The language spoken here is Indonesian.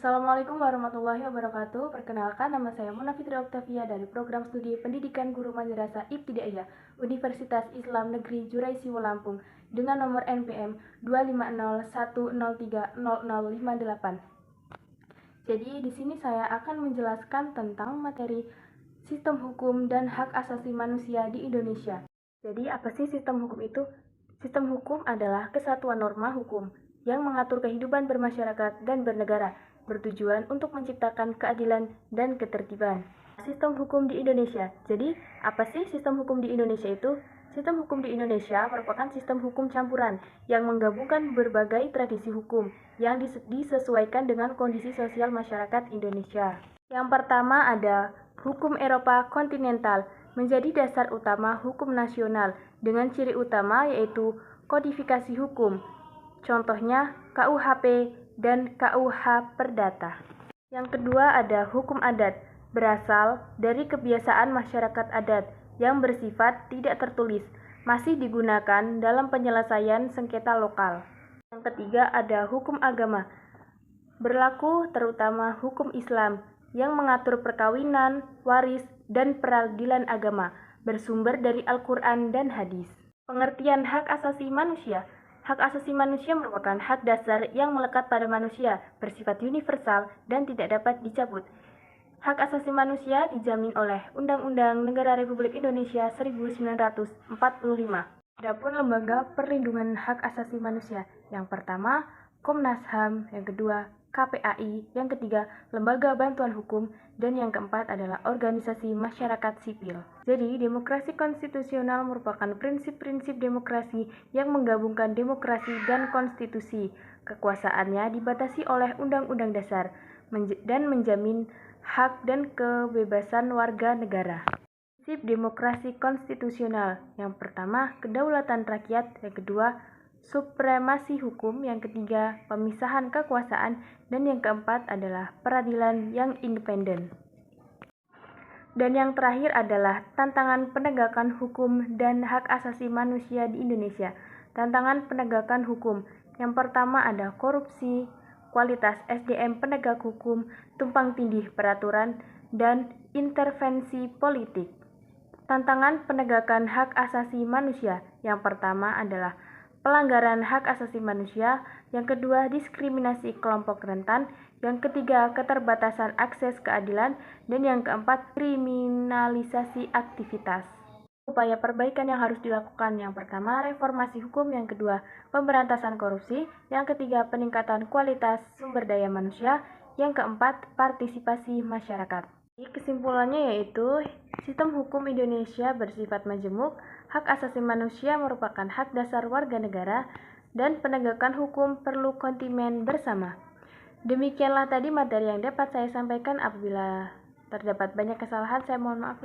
Assalamualaikum warahmatullahi wabarakatuh. Perkenalkan, nama saya Muna Fitri Oktavia dari Program Studi Pendidikan Guru Madrasah Ibtidaiyah Universitas Islam Negeri Juraisiwo Lampung dengan nomor NPM 25010300058. Jadi di sini saya akan menjelaskan tentang materi sistem hukum dan hak asasi manusia di Indonesia. Jadi apa sih sistem hukum itu? Sistem hukum adalah kesatuan norma hukum yang mengatur kehidupan bermasyarakat dan bernegara, bertujuan untuk menciptakan keadilan dan ketertiban. Sistem hukum di Indonesia. Jadi, apa sih sistem hukum di Indonesia itu? Sistem hukum di Indonesia merupakan sistem hukum campuran yang menggabungkan berbagai tradisi hukum yang disesuaikan dengan kondisi sosial masyarakat Indonesia. Yang pertama ada hukum Eropa kontinental, menjadi dasar utama hukum nasional dengan ciri utama yaitu kodifikasi hukum. Contohnya KUHP dan KUH Perdata. Yang kedua ada hukum adat, berasal dari kebiasaan masyarakat adat yang bersifat tidak tertulis, masih digunakan dalam penyelesaian sengketa lokal. Yang ketiga ada hukum agama, berlaku terutama hukum Islam yang mengatur perkawinan, waris, dan peradilan agama, bersumber dari Al-Quran dan hadis. Pengertian hak asasi manusia. Hak asasi manusia merupakan hak dasar yang melekat pada manusia, bersifat universal dan tidak dapat dicabut. Hak asasi manusia dijamin oleh Undang-Undang Negara Republik Indonesia 1945. Adapun lembaga perlindungan hak asasi manusia, yang pertama Komnas HAM, yang kedua KPAI, yang ketiga Lembaga Bantuan Hukum, dan yang keempat adalah organisasi masyarakat sipil. Jadi, demokrasi konstitusional merupakan prinsip-prinsip demokrasi yang menggabungkan demokrasi dan konstitusi. Kekuasaannya dibatasi oleh Undang-Undang Dasar dan menjamin hak dan kebebasan warga negara. Prinsip demokrasi konstitusional, yang pertama kedaulatan rakyat, yang kedua supremasi hukum, yang ketiga pemisahan kekuasaan, dan yang keempat adalah peradilan yang independen. Dan yang terakhir adalah tantangan penegakan hukum dan hak asasi manusia di Indonesia. Tantangan penegakan hukum, yang pertama ada korupsi, kualitas SDM penegak hukum, tumpang tindih peraturan, dan intervensi politik. Tantangan penegakan hak asasi manusia, yang pertama adalah pelanggaran hak asasi manusia, yang kedua diskriminasi kelompok rentan, yang ketiga keterbatasan akses keadilan, dan yang keempat kriminalisasi aktivitas. Upaya perbaikan yang harus dilakukan, yang pertama reformasi hukum, yang kedua pemberantasan korupsi, yang ketiga peningkatan kualitas sumber daya manusia, yang keempat partisipasi masyarakat. Kesimpulannya yaitu sistem hukum Indonesia bersifat majemuk, hak asasi manusia merupakan hak dasar warga negara, dan penegakan hukum perlu kontinen bersama. Demikianlah tadi materi yang dapat saya sampaikan. Apabila terdapat banyak kesalahan, saya mohon maaf.